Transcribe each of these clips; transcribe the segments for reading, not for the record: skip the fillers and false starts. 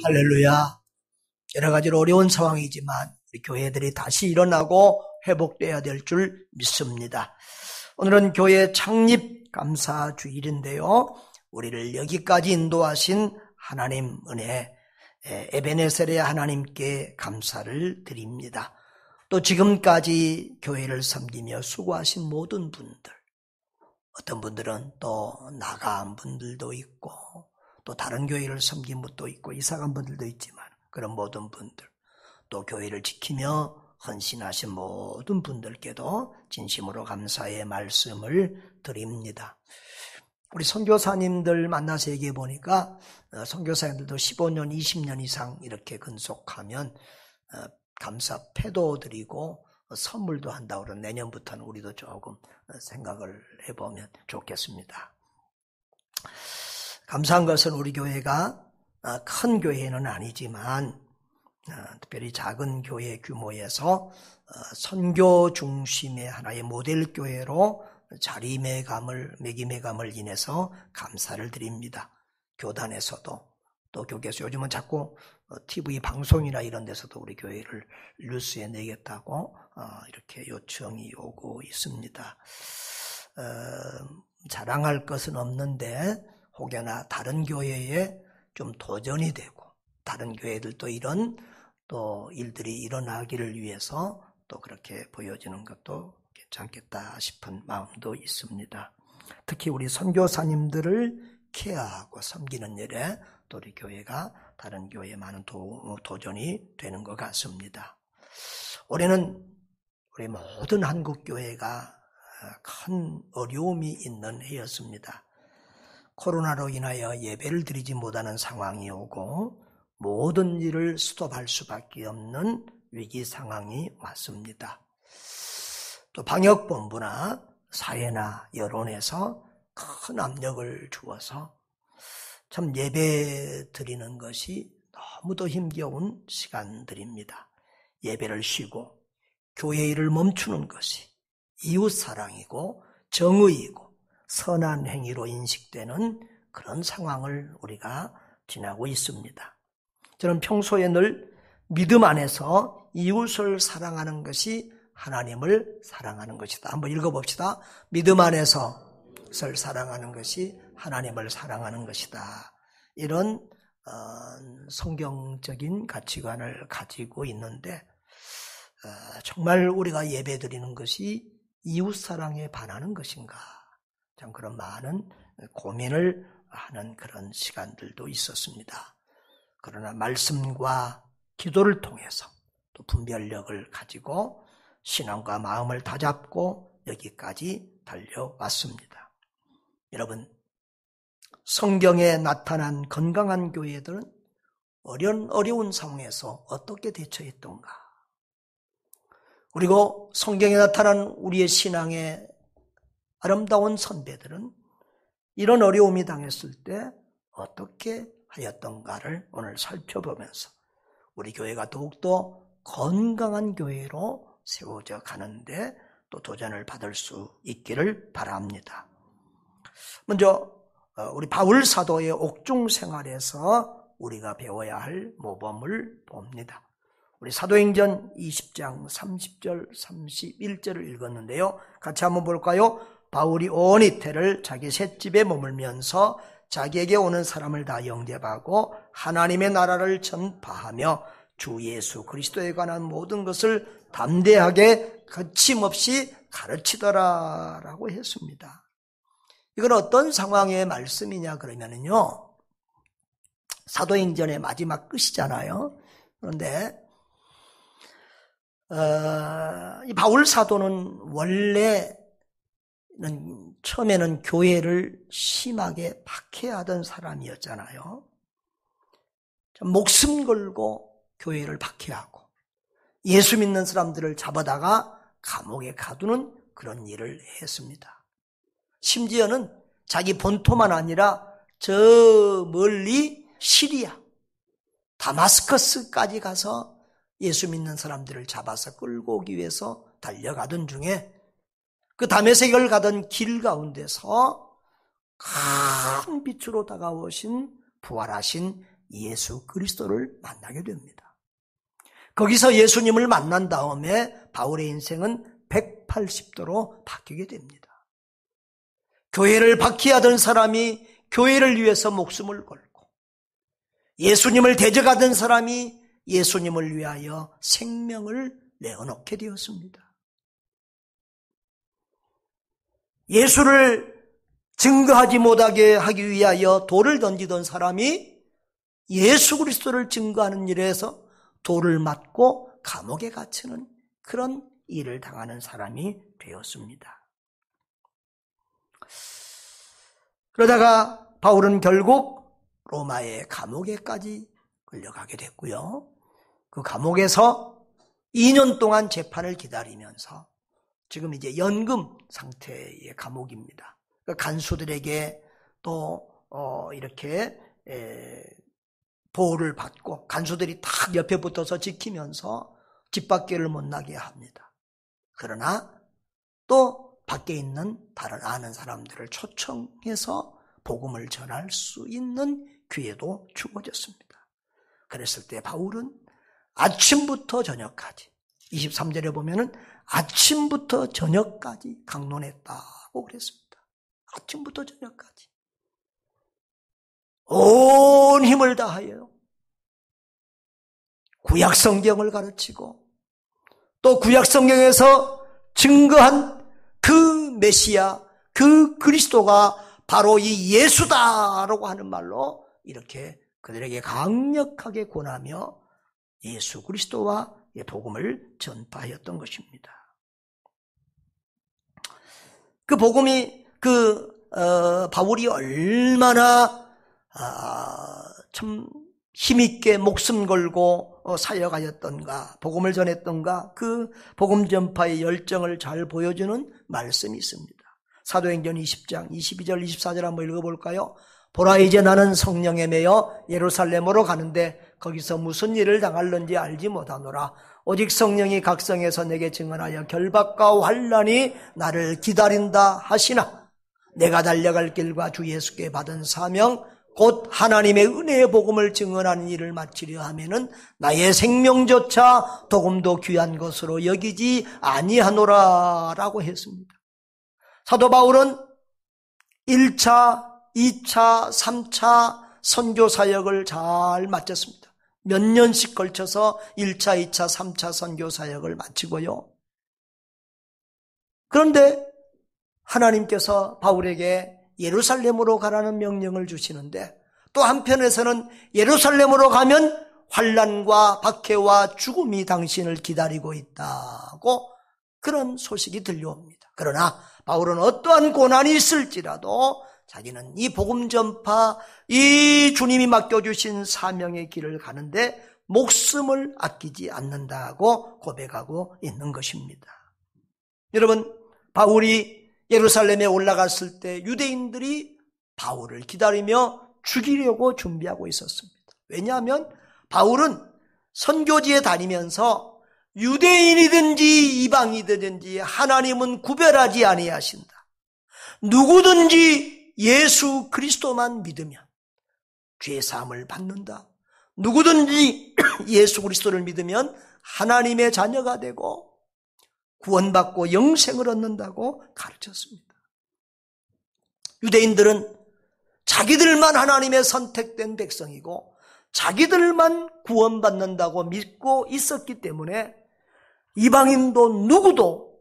할렐루야. 여러 가지로 어려운 상황이지만 우리 교회들이 다시 일어나고 회복돼야 될 줄 믿습니다. 오늘은 교회 창립 감사 주일인데요. 우리를 여기까지 인도하신 하나님 은혜, 에베네셀의 하나님께 감사를 드립니다. 또 지금까지 교회를 섬기며 수고하신 모든 분들, 어떤 분들은 또 나간 분들도 있고 또 다른 교회를 섬긴 분도 있고 이사간 분들도 있지만 그런 모든 분들, 또 교회를 지키며 헌신하신 모든 분들께도 진심으로 감사의 말씀을 드립니다. 우리 선교사님들 만나서 얘기해 보니까 선교사님들도 15년, 20년 이상 이렇게 근속하면 감사 패도 드리고 선물도 한다고 그러는 내년부터는 우리도 조금 생각을 해보면 좋겠습니다. 감사한 것은 우리 교회가 큰 교회는 아니지만 특별히 작은 교회 규모에서 선교 중심의 하나의 모델 교회로 자리매김의감을 인해서 감사를 드립니다. 교단에서도 또 교계에서 요즘은 자꾸 TV 방송이나 이런 데서도 우리 교회를 뉴스에 내겠다고 이렇게 요청이 오고 있습니다. 자랑할 것은 없는데 혹여나 다른 교회에 좀 도전이 되고 다른 교회들도 이런 또 일들이 일어나기를 위해서 또 그렇게 보여지는 것도 괜찮겠다 싶은 마음도 있습니다. 특히 우리 선교사님들을 케어하고 섬기는 일에 또 우리 교회가 다른 교회에 많은 도전이 되는 것 같습니다. 올해는 우리 모든 한국교회가 큰 어려움이 있는 해였습니다. 코로나로 인하여 예배를 드리지 못하는 상황이 오고 모든 일을 스톱할 수밖에 없는 위기 상황이 왔습니다. 또 방역본부나 사회나 여론에서 큰 압력을 주어서 참 예배 드리는 것이 너무도 힘겨운 시간들입니다. 예배를 쉬고 교회 일을 멈추는 것이 이웃사랑이고 정의이고 선한 행위로 인식되는 그런 상황을 우리가 지나고 있습니다. 저는 평소에 늘 믿음 안에서 이웃을 사랑하는 것이 하나님을 사랑하는 것이다. 한번 읽어봅시다. 믿음 안에서 이웃을 사랑하는 것이 하나님을 사랑하는 것이다. 이런 성경적인 가치관을 가지고 있는데 정말 우리가 예배드리는 것이 이웃사랑에 반하는 것인가? 참 그런 많은 고민을 하는 그런 시간들도 있었습니다. 그러나 말씀과 기도를 통해서 또 분별력을 가지고 신앙과 마음을 다잡고 여기까지 달려왔습니다. 여러분, 성경에 나타난 건강한 교회들은 어려운 상황에서 어떻게 대처했던가? 그리고 성경에 나타난 우리의 신앙의 아름다운 선배들은 이런 어려움이 당했을 때 어떻게 하였던가를 오늘 살펴보면서 우리 교회가 더욱더 건강한 교회로 세워져 가는데 또 도전을 받을 수 있기를 바랍니다. 먼저 우리 바울 사도의 옥중 생활에서 우리가 배워야 할 모범을 봅니다. 우리 사도행전 20장 30절 31절을 읽었는데요. 같이 한번 볼까요? 바울이 온 이태를 자기 셋집에 머물면서 자기에게 오는 사람을 다 영접하고 하나님의 나라를 전파하며 주 예수 그리스도에 관한 모든 것을 담대하게 거침없이 가르치더라라고 했습니다. 이건 어떤 상황의 말씀이냐 그러면요, 사도행전의 마지막 끝이잖아요. 그런데 이 바울 사도는 원래는 처음에는 교회를 심하게 박해하던 사람이었잖아요. 목숨 걸고 교회를 박해하고 예수 믿는 사람들을 잡아다가 감옥에 가두는 그런 일을 했습니다. 심지어는 자기 본토만 아니라 저 멀리 시리아, 다마스커스까지 가서 예수 믿는 사람들을 잡아서 끌고 오기 위해서 달려가던 중에 그 다메섹을 가던 길 가운데서 큰 빛으로 다가오신 부활하신 예수 그리스도를 만나게 됩니다. 거기서 예수님을 만난 다음에 바울의 인생은 180도로 바뀌게 됩니다. 교회를 박해하던 사람이 교회를 위해서 목숨을 걸고, 예수님을 대적하던 사람이 예수님을 위하여 생명을 내어놓게 되었습니다. 예수를 증거하지 못하게 하기 위하여 돌을 던지던 사람이 예수 그리스도를 증거하는 일에서 돌을 맞고 감옥에 갇히는 그런 일을 당하는 사람이 되었습니다. 그러다가 바울은 결국 로마의 감옥에까지 끌려가게 됐고요. 그 감옥에서 2년 동안 재판을 기다리면서 지금 이제 연금 상태의 감옥입니다. 간수들에게 또 이렇게 보호를 받고 간수들이 딱 옆에 붙어서 지키면서 집 밖에를 못 나게 합니다. 그러나 또 밖에 있는 다른 아는 사람들을 초청해서 복음을 전할 수 있는 기회도 주어졌습니다. 그랬을 때 바울은 아침부터 저녁까지, 23절에 보면은 아침부터 저녁까지 강론했다고 그랬습니다. 아침부터 저녁까지 온 힘을 다하여 구약 성경을 가르치고 또 구약 성경에서 증거한 그 메시아, 그 그리스도가 바로 이 예수다라고 하는 말로 이렇게 그들에게 강력하게 권하며 예수 그리스도와 복음을 전파하였던 것입니다. 그 복음이 바울이 얼마나 참 힘있게 목숨 걸고 사역하였던가, 복음을 전했던가, 그 복음 전파의 열정을 잘 보여주는 말씀이 있습니다. 사도행전 20장 22절 24절 한번 읽어볼까요? 보라, 이제 나는 성령에 매여 예루살렘으로 가는데 거기서 무슨 일을 당할는지 알지 못하노라. 오직 성령이 각성에서 내게 증언하여 결박과 환난이 나를 기다린다 하시나, 내가 달려갈 길과 주 예수께 받은 사명 곧 하나님의 은혜의 복음을 증언하는 일을 마치려 하면은 나의 생명조차 조금도 귀한 것으로 여기지 아니하노라라고 했습니다. 사도 바울은 1차, 2차, 3차 선교 사역을 잘 마쳤습니다. 몇 년씩 걸쳐서 1차, 2차, 3차 선교 사역을 마치고요. 그런데 하나님께서 바울에게 예루살렘으로 가라는 명령을 주시는데, 또 한편에서는 예루살렘으로 가면 환난과 박해와 죽음이 당신을 기다리고 있다고 그런 소식이 들려옵니다. 그러나 바울은 어떠한 고난이 있을지라도 자기는 이 복음 전파, 이 주님이 맡겨주신 사명의 길을 가는데 목숨을 아끼지 않는다고 고백하고 있는 것입니다. 여러분, 바울이 예루살렘에 올라갔을 때 유대인들이 바울을 기다리며 죽이려고 준비하고 있었습니다. 왜냐하면 바울은 선교지에 다니면서 유대인이든지 이방이든지 하나님은 구별하지 아니하신다. 누구든지 예수 그리스도만 믿으면 죄 사함을 받는다. 누구든지 예수 그리스도를 믿으면 하나님의 자녀가 되고 구원받고 영생을 얻는다고 가르쳤습니다. 유대인들은 자기들만 하나님의 선택된 백성이고 자기들만 구원받는다고 믿고 있었기 때문에 이방인도 누구도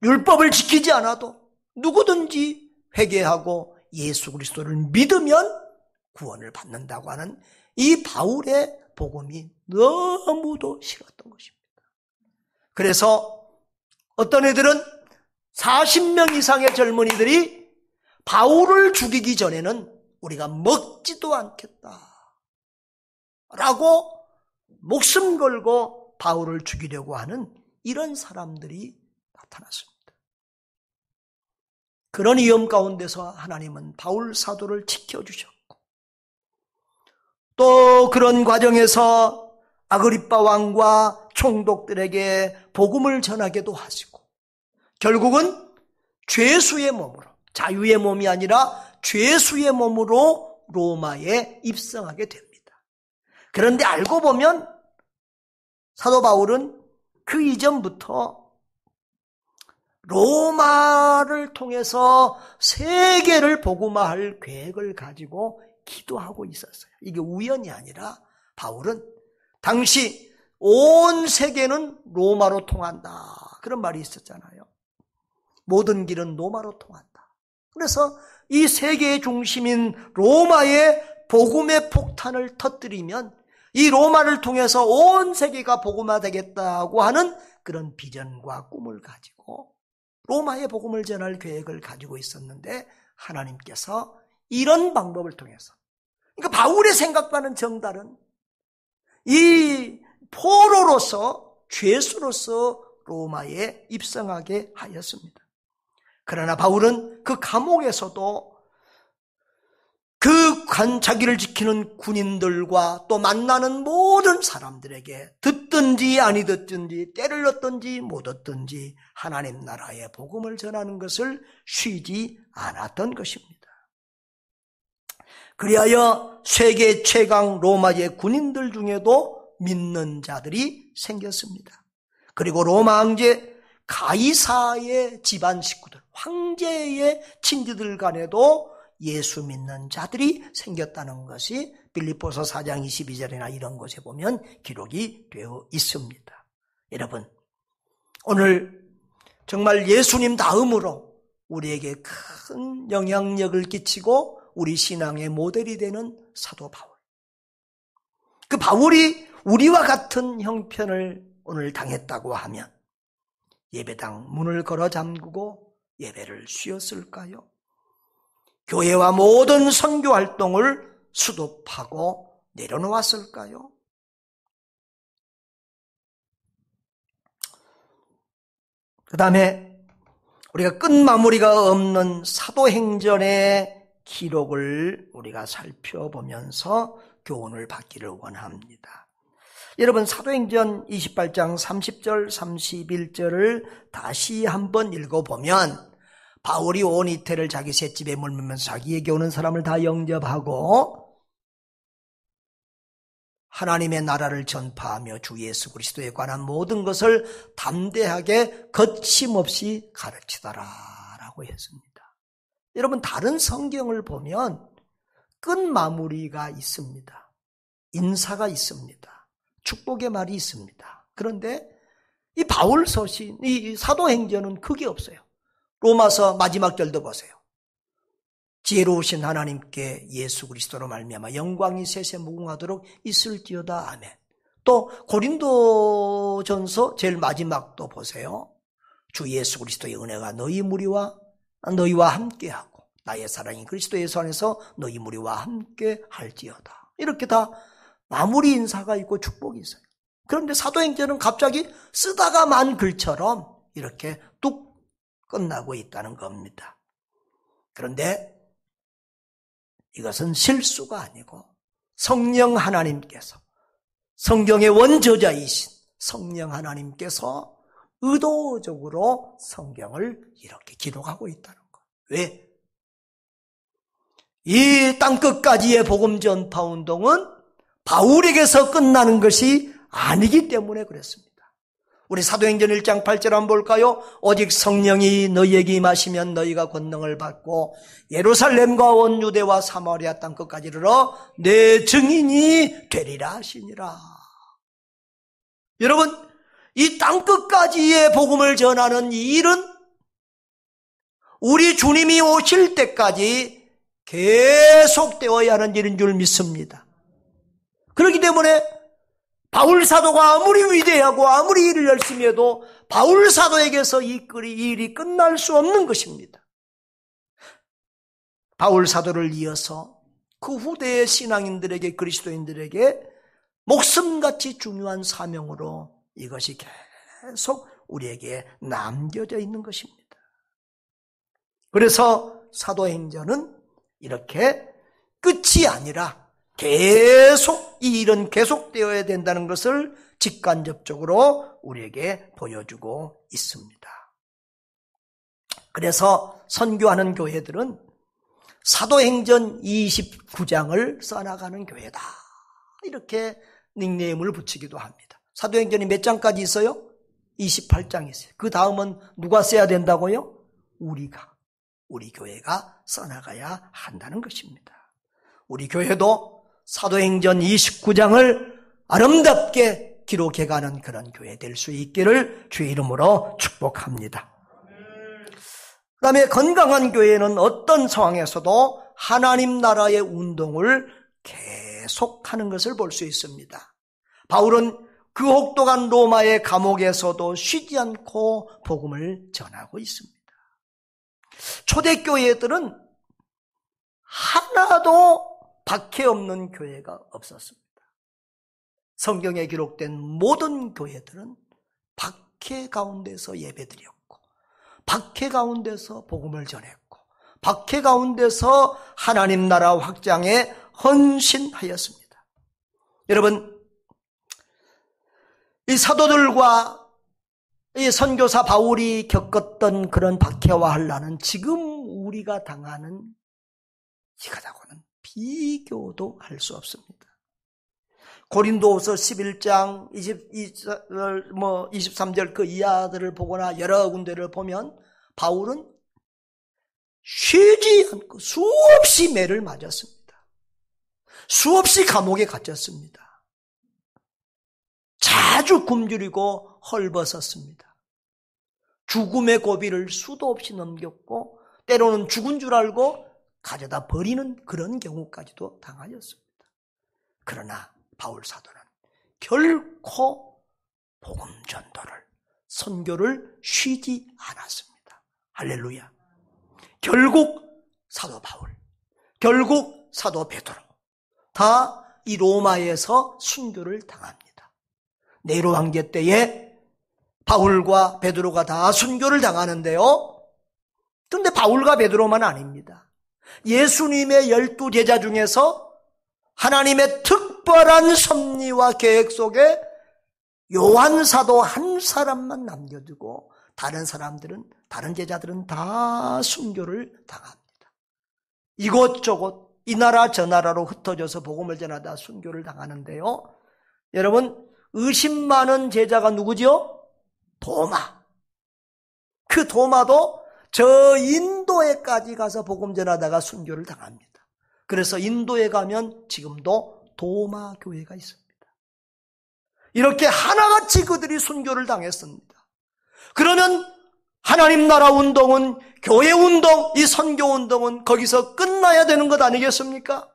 율법을 지키지 않아도 누구든지 회개하고 예수 그리스도를 믿으면 구원을 받는다고 하는 이 바울의 복음이 너무도 싫었던 것입니다. 그래서 어떤 애들은 40명 이상의 젊은이들이 바울을 죽이기 전에는 우리가 먹지도 않겠다 라고 목숨 걸고 바울을 죽이려고 하는 이런 사람들이 나타났습니다. 그런 위험 가운데서 하나님은 바울 사도를 지켜주셨고, 또 그런 과정에서 아그리빠 왕과 총독들에게 복음을 전하게도 하시고, 결국은 죄수의 몸으로, 자유의 몸이 아니라 죄수의 몸으로 로마에 입성하게 됩니다. 그런데 알고 보면 사도 바울은 그 이전부터 로마를 통해서 세계를 복음화할 계획을 가지고 기도하고 있었어요. 이게 우연이 아니라 바울은 당시 온 세계는 로마로 통한다. 그런 말이 있었잖아요. 모든 길은 로마로 통한다. 그래서 이 세계의 중심인 로마의 복음의 폭탄을 터뜨리면 이 로마를 통해서 온 세계가 복음화되겠다고 하는 그런 비전과 꿈을 가지고 로마의 복음을 전할 계획을 가지고 있었는데 하나님께서 이런 방법을 통해서, 그러니까 바울의 생각과는 정다른 이 포로로서, 죄수로서 로마에 입성하게 하였습니다. 그러나 바울은 그 감옥에서도 자기를 지키는 군인들과 또 만나는 모든 사람들에게 듣든지 아니 듣든지 때를 얻든지 못 얻든지 하나님 나라의 복음을 전하는 것을 쉬지 않았던 것입니다. 그리하여 세계 최강 로마의 군인들 중에도 믿는 자들이 생겼습니다. 그리고 로마 황제 가이사의 집안 식구들, 황제의 친구들 간에도 예수 믿는 자들이 생겼다는 것이 빌립보서 4장 22절이나 이런 곳에 보면 기록이 되어 있습니다. 여러분, 오늘 정말 예수님 다음으로 우리에게 큰 영향력을 끼치고 우리 신앙의 모델이 되는 사도 바울. 그 바울이 우리와 같은 형편을 오늘 당했다고 하면 예배당 문을 걸어 잠그고 예배를 쉬었을까요? 교회와 모든 선교 활동을 수도하고 내려놓았을까요? 그 다음에 우리가 끝마무리가 없는 사도행전의 기록을 우리가 살펴보면서 교훈을 받기를 원합니다. 여러분, 사도행전 28장 30절 31절을 다시 한번 읽어보면 바울이 온 이태를 자기 셋집에 머물면서 자기에게 오는 사람을 다 영접하고 하나님의 나라를 전파하며 주 예수 그리스도에 관한 모든 것을 담대하게 거침없이 가르치더라라고 했습니다. 여러분, 다른 성경을 보면 끝마무리가 있습니다. 인사가 있습니다. 축복의 말이 있습니다. 그런데 이 바울 서신, 이 사도행전은 그게 없어요. 로마서 마지막 절도 보세요. 지혜로우신 하나님께 예수 그리스도로 말미암아 영광이 세세 무궁하도록 있을지어다. 아멘. 또 고린도전서 제일 마지막도 보세요. 주 예수 그리스도의 은혜가 너희와 함께하고 나의 사랑이 그리스도 예수 안에서 너희 무리와 함께 할지어다. 이렇게 다 마무리 인사가 있고 축복이 있어요. 그런데 사도행전은 갑자기 쓰다가 만 글처럼 이렇게 뚝 끝나고 있다는 겁니다. 그런데 이것은 실수가 아니고 성령 하나님께서, 성경의 원저자이신 성령 하나님께서 의도적으로 성경을 이렇게 기록하고 있다는 거예요. 왜? 이 땅끝까지의 복음 전파 운동은 바울에게서 끝나는 것이 아니기 때문에 그랬습니다. 우리 사도행전 1장 8절 한번 볼까요? 오직 성령이 너희에게 임하시면 너희가 권능을 받고 예루살렘과 온 유대와 사마리아 땅끝까지 이르러 내 증인이 되리라 하시니라. 여러분, 이 땅끝까지의 복음을 전하는 이 일은 우리 주님이 오실 때까지 계속되어야 하는 일인 줄 믿습니다. 그렇기 때문에 바울 사도가 아무리 위대하고 아무리 일을 열심히 해도 바울 사도에게서 이 일이 끝날 수 없는 것입니다. 바울 사도를 이어서 그 후대의 신앙인들에게, 그리스도인들에게 목숨같이 중요한 사명으로 이것이 계속 우리에게 남겨져 있는 것입니다. 그래서 사도행전은 이렇게 끝이 아니라 계속 이 일은 계속되어야 된다는 것을 직간접적으로 우리에게 보여주고 있습니다. 그래서 선교하는 교회들은 사도행전 29장을 써나가는 교회다. 이렇게 닉네임을 붙이기도 합니다. 사도행전이 몇 장까지 있어요? 28장 있어요. 그 다음은 누가 써야 된다고요? 우리 교회가 써나가야 한다는 것입니다. 우리 교회도 사도행전 29장을 아름답게 기록해가는 그런 교회 될 수 있기를 주의 이름으로 축복합니다. 그 다음에 건강한 교회는 어떤 상황에서도 하나님 나라의 운동을 계속하는 것을 볼 수 있습니다. 바울은 그 혹독한 로마의 감옥에서도 쉬지 않고 복음을 전하고 있습니다. 초대교회들은 하나도 박해 없는 교회가 없었습니다. 성경에 기록된 모든 교회들은 박해 가운데서 예배드렸고, 박해 가운데서 복음을 전했고, 박해 가운데서 하나님 나라 확장에 헌신하였습니다. 여러분, 이 사도들과 이 선교사 바울이 겪었던 그런 박해와 환난은 지금 우리가 당하는 이것하고는 비교도 할 수 없습니다. 고린도후서 11장 23절 그 이하들을 보거나 여러 군데를 보면 바울은 쉬지 않고 수없이 매를 맞았습니다. 수없이 감옥에 갇혔습니다. 자주 굶주리고 헐벗었습니다. 죽음의 고비를 수도 없이 넘겼고 때로는 죽은 줄 알고 가져다 버리는 그런 경우까지도 당하였습니다. 그러나 바울 사도는 결코 복음 전도를, 선교를 쉬지 않았습니다. 할렐루야. 결국 사도 바울, 결국 사도 베드로 다 이 로마에서 순교를 당합니다. 네로 황제 때에 바울과 베드로가 다 순교를 당하는데요. 그런데 바울과 베드로만 아닙니다. 예수님의 12 제자 중에서 하나님의 특별한 섭리와 계획 속에 요한 사도 한 사람만 남겨두고 다른 제자들은 다 순교를 당합니다. 이곳저곳 이 나라 저 나라로 흩어져서 복음을 전하다 순교를 당하는데요. 여러분, 의심 많은 제자가 누구죠? 도마. 그 도마도 저 인도에까지 가서 복음 전하다가 순교를 당합니다. 그래서 인도에 가면 지금도 도마 교회가 있습니다. 이렇게 하나같이 그들이 순교를 당했습니다. 그러면 하나님 나라 운동은, 교회 운동, 이 선교 운동은 거기서 끝나야 되는 것 아니겠습니까?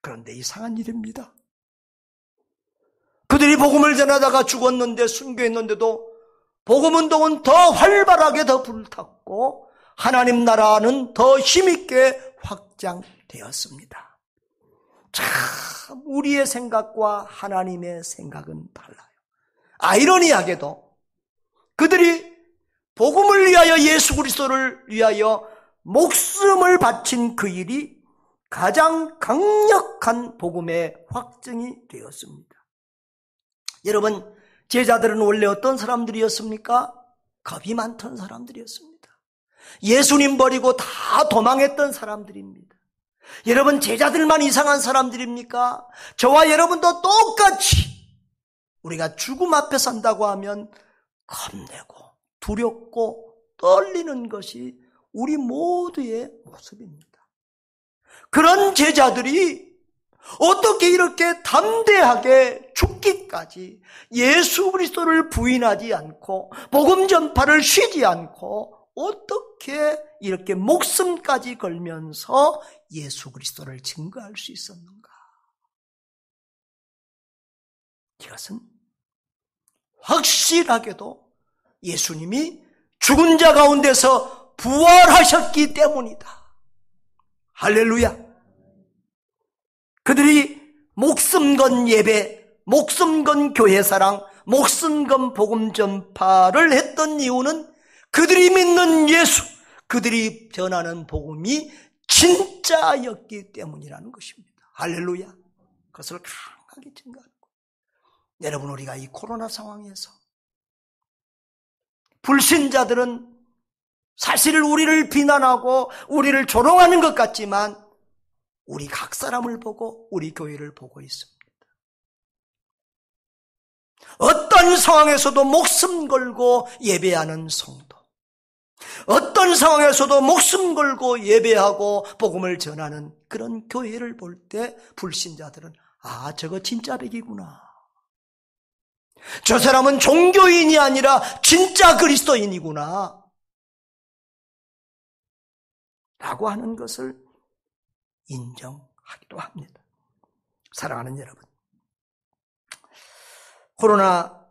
그런데 이상한 일입니다. 그들이 복음을 전하다가 죽었는데, 순교했는데도 복음 운동은 더 활발하게 더 불탔고 하나님 나라는 더 힘있게 확장되었습니다. 참 우리의 생각과 하나님의 생각은 달라요. 아이러니하게도 그들이 복음을 위하여, 예수 그리스도를 위하여 목숨을 바친 그 일이 가장 강력한 복음의 확증이 되었습니다. 여러분, 제자들은 원래 어떤 사람들이었습니까? 겁이 많던 사람들이었습니다. 예수님 버리고 다 도망했던 사람들입니다. 여러분, 제자들만 이상한 사람들입니까? 저와 여러분도 똑같이 우리가 죽음 앞에 산다고 하면 겁내고 두렵고 떨리는 것이 우리 모두의 모습입니다. 그런 제자들이 어떻게 이렇게 담대하게 죽기까지 예수 그리스도를 부인하지 않고 복음 전파를 쉬지 않고 어떻게 이렇게 목숨까지 걸면서 예수 그리스도를 증거할 수 있었는가? 이것은 확실하게도 예수님이 죽은 자 가운데서 부활하셨기 때문이다. 할렐루야. 그들이 목숨 건 예배, 목숨 건 교회 사랑, 목숨 건 복음 전파를 했던 이유는 그들이 믿는 예수, 그들이 전하는 복음이 진짜였기 때문이라는 것입니다. 할렐루야. 그것을 강하게 증거하는 거예요. 여러분, 우리가 이 코로나 상황에서 불신자들은 사실 우리를 비난하고 우리를 조롱하는 것 같지만 우리 각 사람을 보고 우리 교회를 보고 있습니다. 어떤 상황에서도 목숨 걸고 예배하는 성도, 어떤 상황에서도 목숨 걸고 예배하고 복음을 전하는 그런 교회를 볼 때 불신자들은 저거 진짜 백이구나. 저 사람은 종교인이 아니라 진짜 그리스도인이구나. 라고 하는 것을 인정하기도 합니다. 사랑하는 여러분, 코로나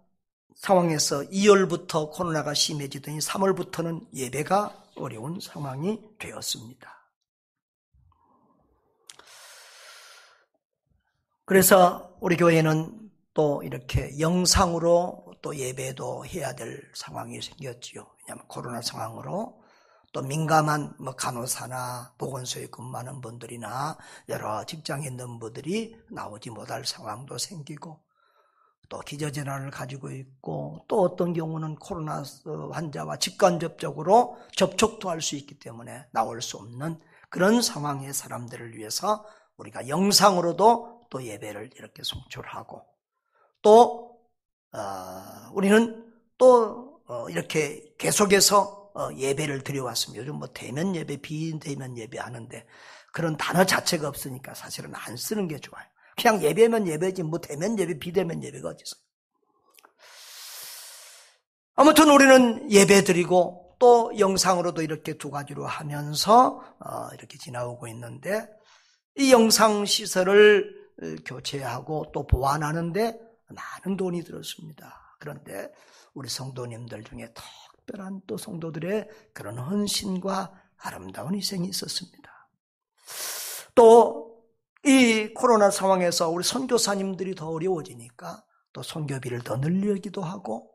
상황에서 2월부터 코로나가 심해지더니 3월부터는 예배가 어려운 상황이 되었습니다. 그래서 우리 교회는 또 이렇게 영상으로 또 예배도 해야 될 상황이 생겼지요. 왜냐하면 코로나 상황으로 또 민감한 간호사나 보건소에 근무하는 분들이나 여러 직장에 있는 분들이 나오지 못할 상황도 생기고, 또 기저질환을 가지고 있고, 또 어떤 경우는 코로나 환자와 직간접적으로 접촉도 할 수 있기 때문에 나올 수 없는 그런 상황의 사람들을 위해서 우리가 영상으로도 또 예배를 이렇게 송출하고, 또 우리는 또 이렇게 계속해서 예배를 드려왔습니다. 요즘 대면 예배, 비대면 예배 하는데 그런 단어 자체가 없으니까 사실은 안 쓰는 게 좋아요. 그냥 예배면 예배지 대면 예배, 비대면 예배가 어디 있어요. 아무튼 우리는 예배 드리고 또 영상으로도 이렇게 두 가지로 하면서 이렇게 지나오고 있는데, 이 영상 시설을 교체하고 또 보완하는데 많은 돈이 들었습니다. 그런데 우리 성도님들 중에 특별한 또 성도들의 그런 헌신과 아름다운 희생이 있었습니다. 또 이 코로나 상황에서 우리 선교사님들이 더 어려워지니까 또 선교비를 더 늘리기도 하고,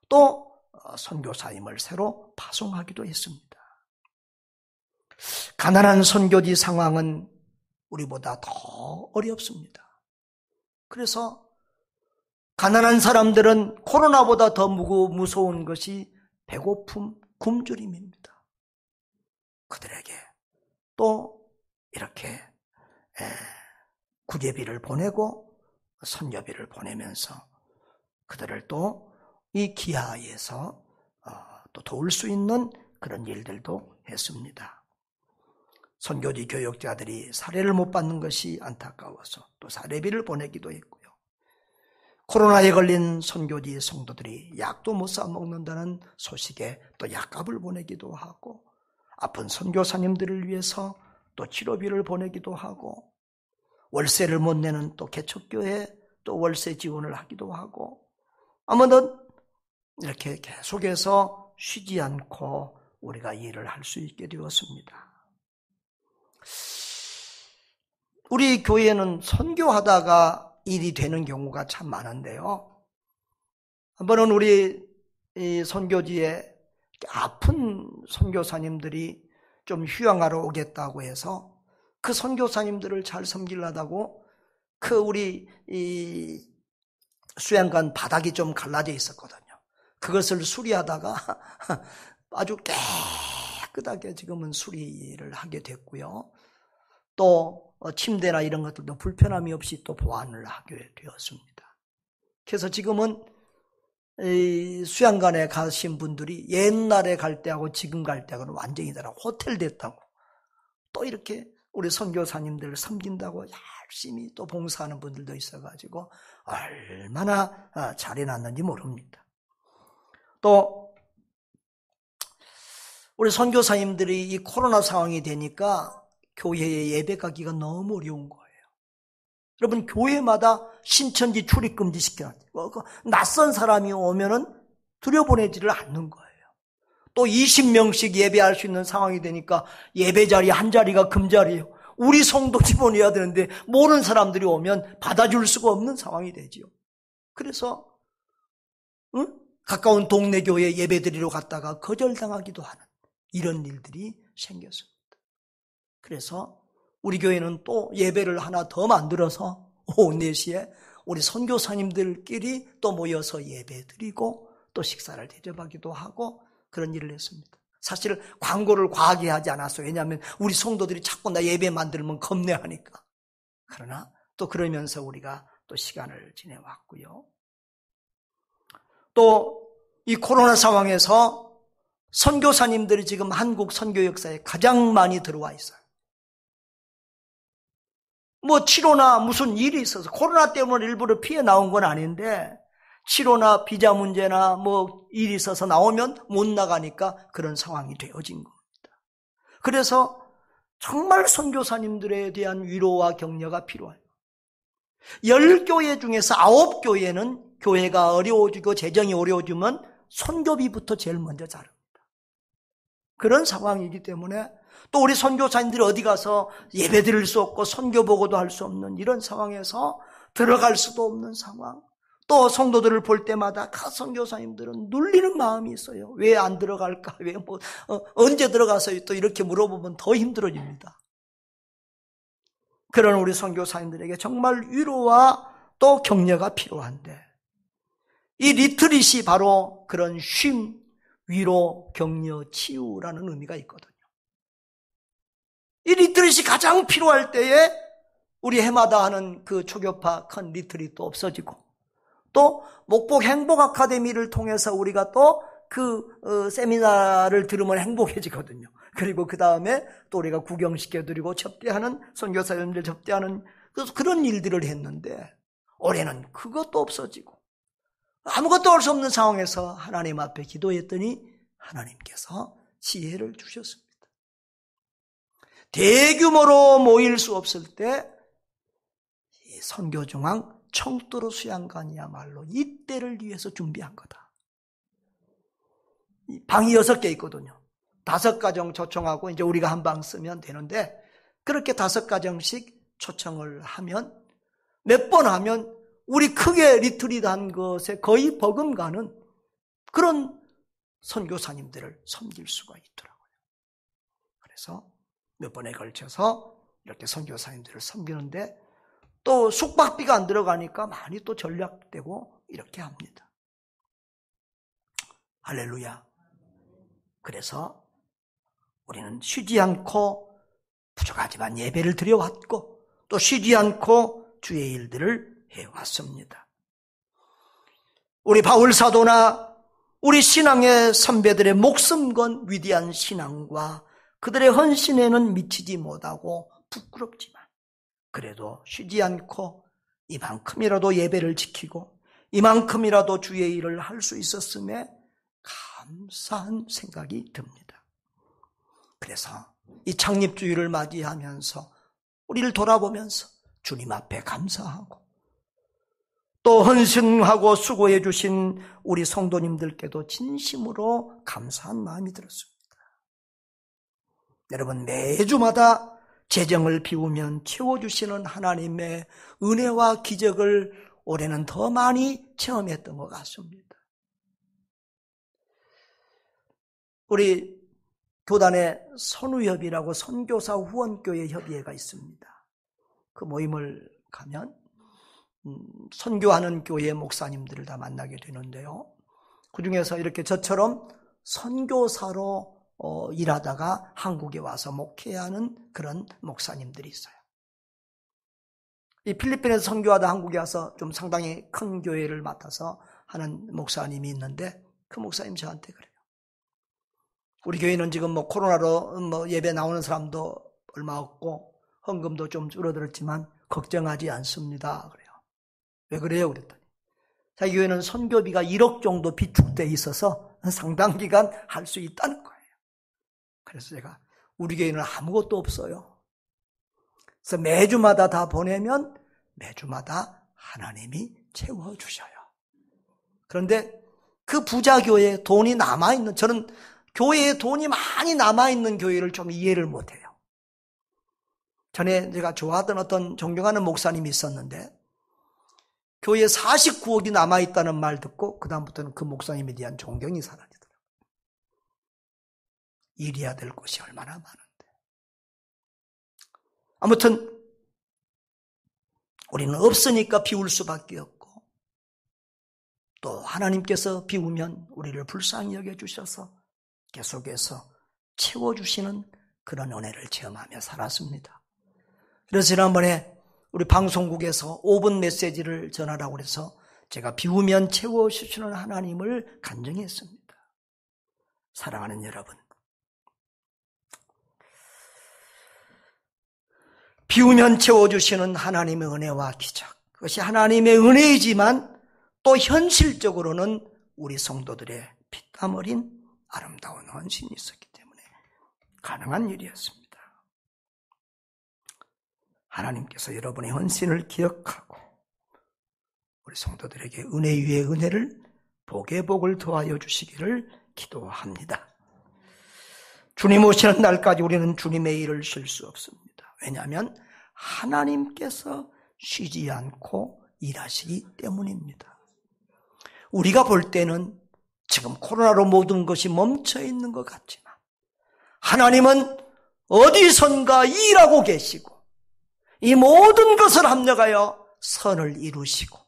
또 선교사님을 새로 파송하기도 했습니다. 가난한 선교지 상황은 우리보다 더 어렵습니다. 그래서 가난한 사람들은 코로나보다 더 무서운 것이 배고픔, 굶주림입니다. 그들에게 또 이렇게 구제비를 보내고 선교비를 보내면서 그들을 또 이 기아에서 또 도울 수 있는 그런 일들도 했습니다. 선교지 교역자들이 사례를 못 받는 것이 안타까워서 또 사례비를 보내기도 했고요. 코로나에 걸린 선교지 성도들이 약도 못 사 먹는다는 소식에 또 약값을 보내기도 하고, 아픈 선교사님들을 위해서 또 치료비를 보내기도 하고, 월세를 못 내는 또 개척교회 또 월세 지원을 하기도 하고, 아무튼 이렇게 계속해서 쉬지 않고 우리가 일을 할 수 있게 되었습니다. 우리 교회는 선교하다가 일이 되는 경우가 참 많은데요. 한 번은 우리 이 선교지에 아픈 선교사님들이 좀 휴양하러 오겠다고 해서 그 선교사님들을 잘 섬기려다고 그 우리 이 수양관 바닥이 좀 갈라져 있었거든요. 그것을 수리하다가 아주 깨끗하게 지금은 수리를 하게 됐고요. 또 침대나 이런 것들도 불편함이 없이 또 보완을 하게 되었습니다. 그래서 지금은 이 수양관에 가신 분들이 옛날에 갈 때하고 지금 갈 때하고는 완전히 다르고 호텔 됐다고, 또 이렇게 우리 선교사님들을 섬긴다고 열심히 또 봉사하는 분들도 있어가지고 얼마나 잘해놨는지 모릅니다. 또 우리 선교사님들이 이 코로나 상황이 되니까 교회에 예배 가기가 너무 어려운 거예요. 여러분, 교회마다 신천지 출입금지 시켜놨어요. 낯선 사람이 오면은 들여보내지를 않는 거예요. 또 20명씩 예배할 수 있는 상황이 되니까 예배 자리 한 자리가 금자리예요. 우리 성도 집어넣어야 되는데 모르는 사람들이 오면 받아줄 수가 없는 상황이 되지요. 그래서 가까운 동네 교회 예배 드리러 갔다가 거절당하기도 하는 이런 일들이 생겼습니다. 그래서 우리 교회는 또 예배를 하나 더 만들어서 오후 4시에 우리 선교사님들끼리 또 모여서 예배 드리고 또 식사를 대접하기도 하고 그런 일을 했습니다. 사실 광고를 과하게 하지 않았어요. 왜냐하면 우리 성도들이 자꾸 나 예배 만들면 겁내하니까. 그러나 또 그러면서 우리가 또 시간을 지내왔고요. 또 이 코로나 상황에서 선교사님들이 지금 한국 선교 역사에 가장 많이 들어와 있어요. 뭐 치료나 무슨 일이 있어서 코로나 때문에 일부러 피해 나온 건 아닌데 치료나 비자 문제나 뭐 일이 있어서 나오면 못 나가니까 그런 상황이 되어진 겁니다. 그래서 정말 선교사님들에 대한 위로와 격려가 필요해요. 10교회 중에서 9교회는 교회가 어려워지고 재정이 어려워지면 선교비부터 제일 먼저 자릅니다. 그런 상황이기 때문에 또 우리 선교사님들이 어디 가서 예배 드릴 수 없고 선교 보고도 할 수 없는 이런 상황에서 들어갈 수도 없는 상황, 또 성도들을 볼 때마다 각 선교사님들은 눌리는 마음이 있어요. 왜 안 들어갈까? 왜 언제 들어가서 또 이렇게 물어보면 더 힘들어집니다. 그런 우리 선교사님들에게 정말 위로와 또 격려가 필요한데 이 리트릿이 바로 그런 쉼, 위로, 격려, 치유라는 의미가 있거든요. 이 리트릿이 가장 필요할 때에 우리 해마다 하는 그 초교파 큰 리트릿도 없어지고 또 목복 행복 아카데미를 통해서 우리가 또 그 세미나를 들으면 행복해지거든요. 그리고 그 다음에 또 우리가 구경시켜드리고 접대하는 선교사님들 접대하는 그런 일들을 했는데 올해는 그것도 없어지고 아무것도 할 수 없는 상황에서 하나님 앞에 기도했더니 하나님께서 지혜를 주셨습니다. 대규모로 모일 수 없을 때 선교중앙 청도로 수양관이야말로 이때를 위해서 준비한 거다. 방이 6개 있거든요. 5가정 초청하고 이제 우리가 한 방 쓰면 되는데 그렇게 5가정씩 초청을 하면 몇 번 하면 우리 크게 리트릿한 것에 거의 버금가는 그런 선교사님들을 섬길 수가 있더라고요. 그래서 몇 번에 걸쳐서 이렇게 선교사님들을 섬기는데 또 숙박비가 안 들어가니까 많이 또 전략되고 이렇게 합니다. 할렐루야. 그래서 우리는 쉬지 않고 부족하지만 예배를 드려왔고 또 쉬지 않고 주의 일들을 해왔습니다. 우리 바울 사도나 우리 신앙의 선배들의 목숨 건 위대한 신앙과 그들의 헌신에는 미치지 못하고 부끄럽지만 그래도 쉬지 않고 이만큼이라도 예배를 지키고 이만큼이라도 주의 일을 할 수 있었음에 감사한 생각이 듭니다. 그래서 이 창립주일을 맞이하면서 우리를 돌아보면서 주님 앞에 감사하고 또 헌신하고 수고해 주신 우리 성도님들께도 진심으로 감사한 마음이 들었습니다. 여러분 매주마다 재정을 비우면 채워주시는 하나님의 은혜와 기적을 올해는 더 많이 체험했던 것 같습니다. 우리 교단에 선우협이라고 선교사 후원교회 협의회가 있습니다. 그 모임을 가면 선교하는 교회 목사님들을 다 만나게 되는데요. 그중에서 이렇게 저처럼 선교사로 일하다가 한국에 와서 목회하는 그런 목사님들이 있어요. 이 필리핀에서 선교하다 한국에 와서 좀 상당히 큰 교회를 맡아서 하는 목사님이 있는데 그 목사님 저한테 그래요. 우리 교회는 지금 뭐 코로나로 예배 나오는 사람도 얼마 없고 헌금도 좀 줄어들었지만 걱정하지 않습니다. 그래요. 왜 그래요? 그랬더니 자기 교회는 선교비가 1억 정도 비축돼 있어서 상당 기간 할 수 있다는 거예요. 그래서 제가 우리 교회는 아무것도 없어요. 그래서 매주마다 다 보내면 매주마다 하나님이 채워주셔요. 그런데 그 부자 교회에 돈이 남아있는, 저는 교회에 돈이 많이 남아있는 교회를 좀 이해를 못해요. 전에 제가 좋아하던 어떤 존경하는 목사님이 있었는데 교회에 49억이 남아있다는 말 듣고 그 다음부터는 그 목사님에 대한 존경이 사라지더라고요. 일해야 될 것이 얼마나 많은데. 아무튼 우리는 없으니까 비울 수밖에 없고 또 하나님께서 비우면 우리를 불쌍히 여겨주셔서 계속해서 채워주시는 그런 은혜를 체험하며 살았습니다. 그래서 지난번에 우리 방송국에서 5분 메시지를 전하라고 해서 제가 비우면 채워주시는 하나님을 간증했습니다. 사랑하는 여러분, 비우면 채워주시는 하나님의 은혜와 기적, 그것이 하나님의 은혜이지만 또 현실적으로는 우리 성도들의 피땀 흘린 아름다운 헌신이 있었기 때문에 가능한 일이었습니다. 하나님께서 여러분의 헌신을 기억하고 우리 성도들에게 은혜 위에 은혜를, 복에 복을 더하여 주시기를 기도합니다. 주님 오시는 날까지 우리는 주님의 일을 쉴 수 없습니다. 왜냐하면 하나님께서 쉬지 않고 일하시기 때문입니다. 우리가 볼 때는 지금 코로나로 모든 것이 멈춰 있는 것 같지만 하나님은 어디선가 일하고 계시고 이 모든 것을 합력하여 선을 이루시고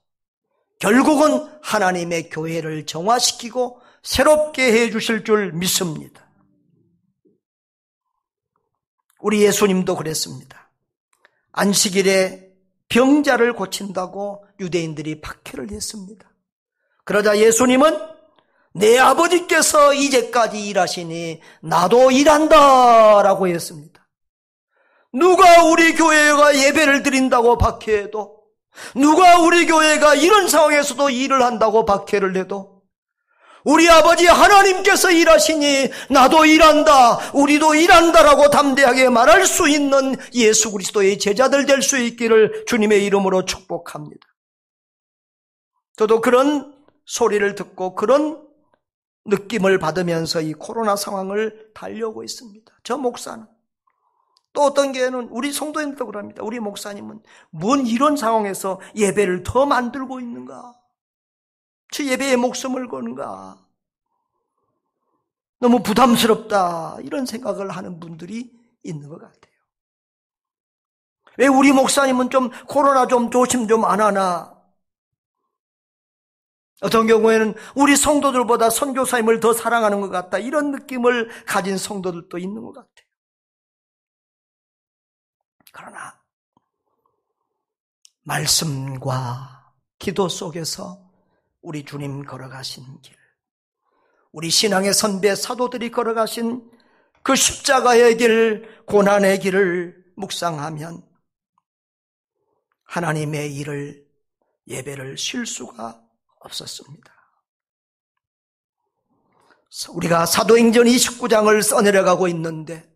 결국은 하나님의 교회를 정화시키고 새롭게 해주실 줄 믿습니다. 우리 예수님도 그랬습니다. 안식일에 병자를 고친다고 유대인들이 박해를 했습니다. 그러자 예수님은 내 아버지께서 이제까지 일하시니 나도 일한다라고 했습니다. 누가 우리 교회가 예배를 드린다고 박해해도, 누가 우리 교회가 이런 상황에서도 일을 한다고 박해를 해도 우리 아버지 하나님께서 일하시니 나도 일한다, 우리도 일한다라고 담대하게 말할 수 있는 예수 그리스도의 제자들 될 수 있기를 주님의 이름으로 축복합니다. 저도 그런 소리를 듣고 그런 느낌을 받으면서 이 코로나 상황을 달려오고 있습니다. 저 목사는, 또 어떤 교회는 우리 성도님도 그럽니다. 우리 목사님은 뭔 이런 상황에서 예배를 더 만들고 있는가? 저 예배에 목숨을 거는가? 너무 부담스럽다, 이런 생각을 하는 분들이 있는 것 같아요. 왜 우리 목사님은 좀 코로나 좀 조심 좀 안 하나? 어떤 경우에는 우리 성도들보다 선교사님을 더 사랑하는 것 같다, 이런 느낌을 가진 성도들도 있는 것 같아요. 그러나 말씀과 기도 속에서 우리 주님 걸어가신 길, 우리 신앙의 선배 사도들이 걸어가신 그 십자가의 길, 고난의 길을 묵상하면 하나님의 일을, 예배를 쉴 수가 없었습니다. 우리가 사도행전 29장을 써내려가고 있는데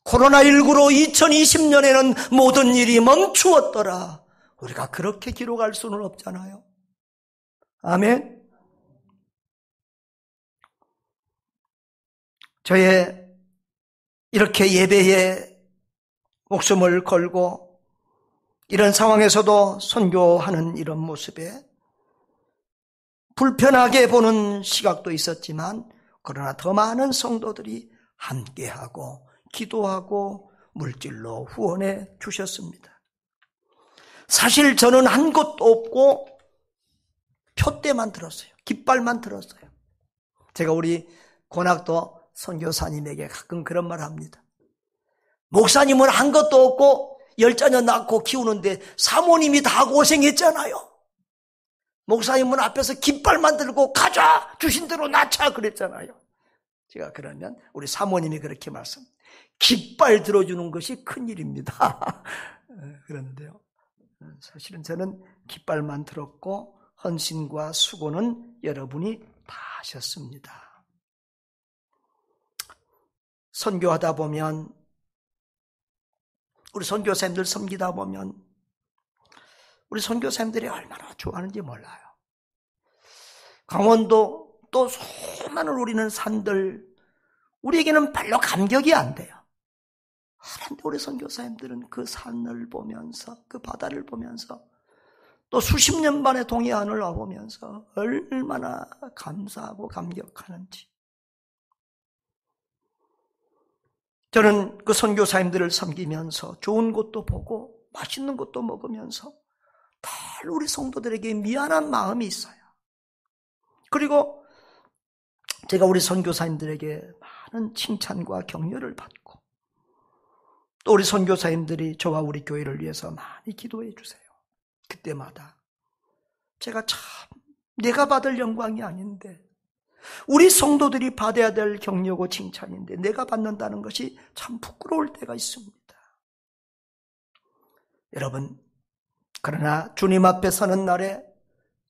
코로나19로 2020년에는 모든 일이 멈추었더라, 우리가 그렇게 기록할 수는 없잖아요. 아멘. 저의 이렇게 예배에 목숨을 걸고 이런 상황에서도 선교하는 이런 모습에 불편하게 보는 시각도 있었지만, 그러나 더 많은 성도들이 함께하고 기도하고 물질로 후원해 주셨습니다. 사실 저는 한 것도 없고 표대만 들었어요. 깃발만 들었어요. 제가 우리 권학도 선교사님에게 가끔 그런 말 합니다. 목사님은 한 것도 없고 10자녀 낳고 키우는데 사모님이 다 고생했잖아요. 목사님은 앞에서 깃발만 들고 가자, 주신 대로 낳자 그랬잖아요. 제가 그러면 우리 사모님이 그렇게 말씀합니다. 깃발 들어주는 것이 큰일입니다. 그런데요, 사실은 저는 깃발만 들었고 헌신과 수고는 여러분이 다 하셨습니다. 선교하다 보면, 우리 선교사님들 섬기다 보면 우리 선교사님들이 얼마나 좋아하는지 몰라요. 강원도 또 수많은 우리는 산들, 우리에게는 별로 감격이 안 돼요. 그런데 우리 선교사님들은 그 산을 보면서, 그 바다를 보면서, 또 수십 년 만에 동해안을 와보면서 얼마나 감사하고 감격하는지. 저는 그 선교사님들을 섬기면서 좋은 곳도 보고 맛있는 것도 먹으면서 늘 우리 성도들에게 미안한 마음이 있어요. 그리고 제가 우리 선교사님들에게 많은 칭찬과 격려를 받고 또 우리 선교사님들이 저와 우리 교회를 위해서 많이 기도해 주세요. 그때마다 제가 참 내가 받을 영광이 아닌데 우리 성도들이 받아야 될 격려고 칭찬인데 내가 받는다는 것이 참 부끄러울 때가 있습니다. 여러분, 그러나 주님 앞에 서는 날에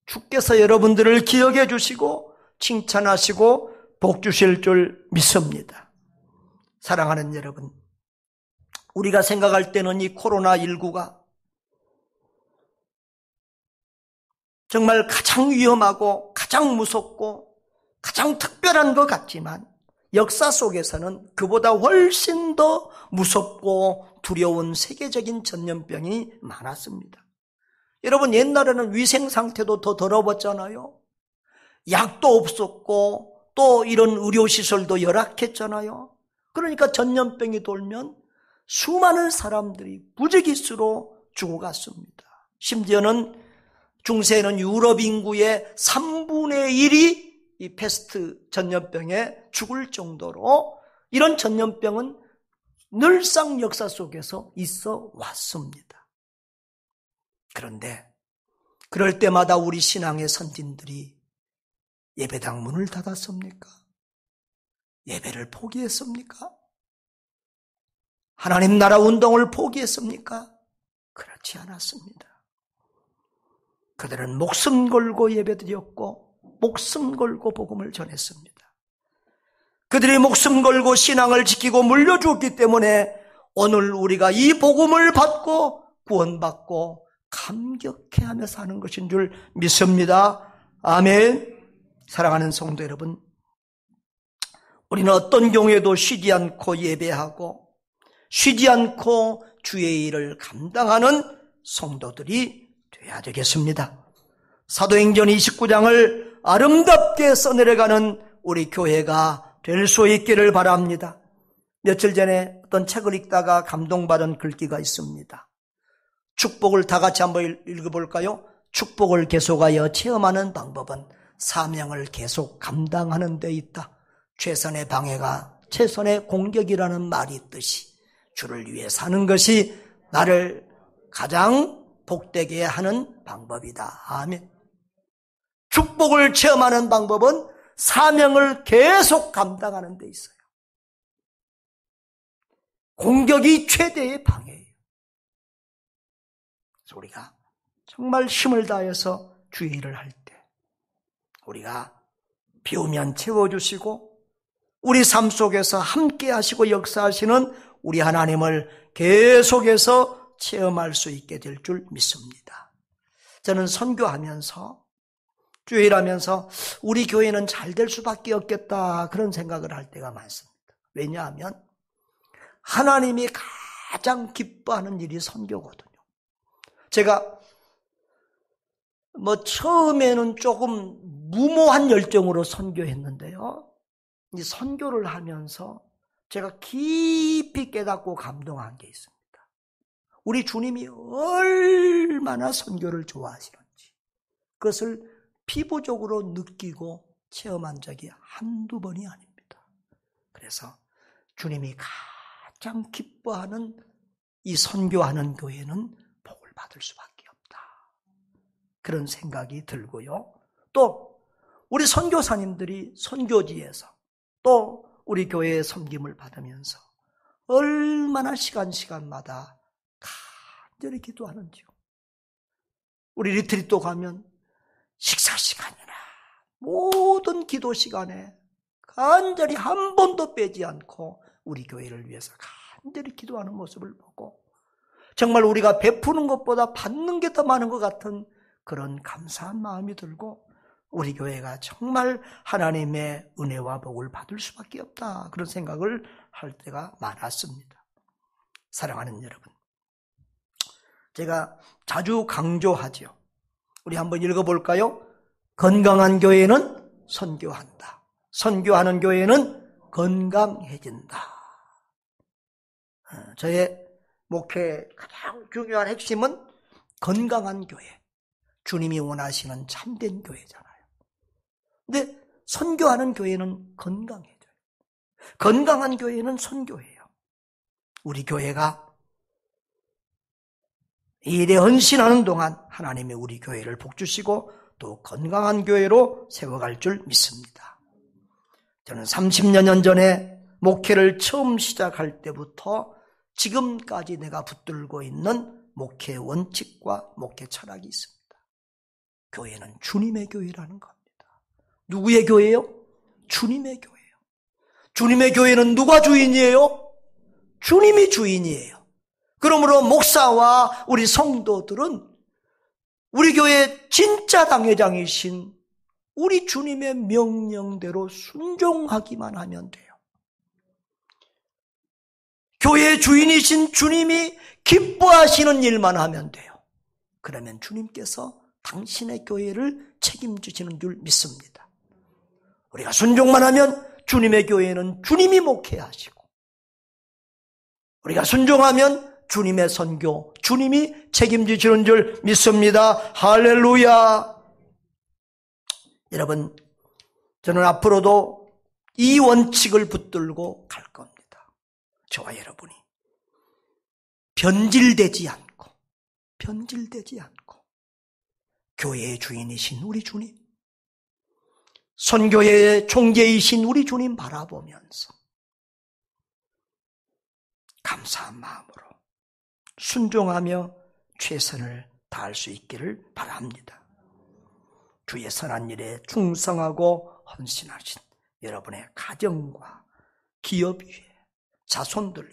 주께서 여러분들을 기억해 주시고 칭찬하시고 복 주실 줄 믿습니다. 사랑하는 여러분, 우리가 생각할 때는 이 코로나19가 정말 가장 위험하고 가장 무섭고 가장 특별한 것 같지만 역사 속에서는 그보다 훨씬 더 무섭고 두려운 세계적인 전염병이 많았습니다. 여러분, 옛날에는 위생 상태도 더 더러웠잖아요. 약도 없었고 또 이런 의료시설도 열악했잖아요. 그러니까 전염병이 돌면 수많은 사람들이 부지기수로 죽어갔습니다. 심지어는 중세에는 유럽 인구의 3분의 1이 이 패스트 전염병에 죽을 정도로 이런 전염병은 늘상 역사 속에서 있어 왔습니다. 그런데 그럴 때마다 우리 신앙의 선진들이 예배당 문을 닫았습니까? 예배를 포기했습니까? 하나님 나라 운동을 포기했습니까? 그렇지 않았습니다. 그들은 목숨 걸고 예배드렸고 목숨 걸고 복음을 전했습니다. 그들이 목숨 걸고 신앙을 지키고 물려주었기 때문에 오늘 우리가 이 복음을 받고 구원받고 감격해하며 사는 것인 줄 믿습니다. 아멘. 사랑하는 성도 여러분, 우리는 어떤 경우에도 쉬지 않고 예배하고 쉬지 않고 주의 일을 감당하는 성도들이 되어야 되겠습니다. 사도행전 29장을 아름답게 써내려가는 우리 교회가 될 수 있기를 바랍니다. 며칠 전에 어떤 책을 읽다가 감동받은 글귀가 있습니다. 축복을 다 같이 한번 읽어볼까요? 축복을 계속하여 체험하는 방법은 사명을 계속 감당하는 데 있다. 최선의 방해가 최선의 공격이라는 말이 있듯이 주를 위해 사는 것이 나를 가장 복되게 하는 방법이다. 아멘. 축복을 체험하는 방법은 사명을 계속 감당하는 데 있어요. 공격이 최대의 방해예요. 그래서 우리가 정말 힘을 다해서 주의 일을 할 때 우리가 비우면 채워주시고 우리 삶 속에서 함께 하시고 역사하시는 우리 하나님을 계속해서 체험할 수 있게 될 줄 믿습니다. 저는 선교하면서 주의 일하면서 우리 교회는 잘 될 수밖에 없겠다 그런 생각을 할 때가 많습니다. 왜냐하면 하나님이 가장 기뻐하는 일이 선교거든요. 제가 처음에는 조금 무모한 열정으로 선교했는데요. 이 선교를 하면서 제가 깊이 깨닫고 감동한 게 있습니다. 우리 주님이 얼마나 선교를 좋아하시는지 그것을 피부적으로 느끼고 체험한 적이 한두 번이 아닙니다. 그래서 주님이 가장 기뻐하는 이 선교하는 교회는 복을 받을 수밖에 없다. 그런 생각이 들고요. 또 우리 선교사님들이 선교지에서 또 우리 교회의 섬김을 받으면서 얼마나 시간마다 간절히 기도하는지요. 우리 리트리트 가면 식사 시간이나 모든 기도 시간에 간절히 한 번도 빼지 않고 우리 교회를 위해서 간절히 기도하는 모습을 보고 정말 우리가 베푸는 것보다 받는 게 더 많은 것 같은 그런 감사한 마음이 들고 우리 교회가 정말 하나님의 은혜와 복을 받을 수밖에 없다 그런 생각을 할 때가 많았습니다. 사랑하는 여러분, 제가 자주 강조하죠. 우리 한번 읽어볼까요? 건강한 교회는 선교한다. 선교하는 교회는 건강해진다. 저의 목회의 가장 중요한 핵심은 건강한 교회. 주님이 원하시는 참된 교회잖아요. 근데 선교하는 교회는 건강해져요. 건강한 교회는 선교예요. 우리 교회가 이 일에 헌신하는 동안 하나님이 우리 교회를 복주시고 또 건강한 교회로 세워갈 줄 믿습니다. 저는 30여 전에 목회를 처음 시작할 때부터 지금까지 내가 붙들고 있는 목회 원칙과 목회 철학이 있습니다. 교회는 주님의 교회라는 겁니다. 누구의 교회요? 주님의 교회예요. 주님의 교회는 누가 주인이에요? 주님이 주인이에요. 그러므로 목사와 우리 성도들은 우리 교회 진짜 당회장이신 우리 주님의 명령대로 순종하기만 하면 돼요. 교회의 주인이신 주님이 기뻐하시는 일만 하면 돼요. 그러면 주님께서 당신의 교회를 책임지시는 줄 믿습니다. 우리가 순종만 하면 주님의 교회는 주님이 목회하시고, 우리가 순종하면 주님의 선교, 주님이 책임지시는 줄 믿습니다. 할렐루야. 여러분, 저는 앞으로도 이 원칙을 붙들고 갈 겁니다. 저와 여러분이 변질되지 않고 교회의 주인이신 우리 주님, 선교회의 총재이신 우리 주님 바라보면서 감사한 마음으로 순종하며 최선을 다할 수 있기를 바랍니다. 주의 선한 일에 충성하고 헌신하신 여러분의 가정과 기업 위에, 자손들 위에,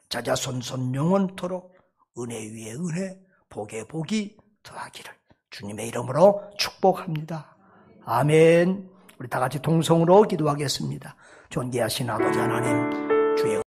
자자손손 영원토록 은혜 위에 은혜, 복에 복이 더하기를 주님의 이름으로 축복합니다. 아멘. 우리 다 같이 동성으로 기도하겠습니다. 존귀하신 아버지 하나님, 주의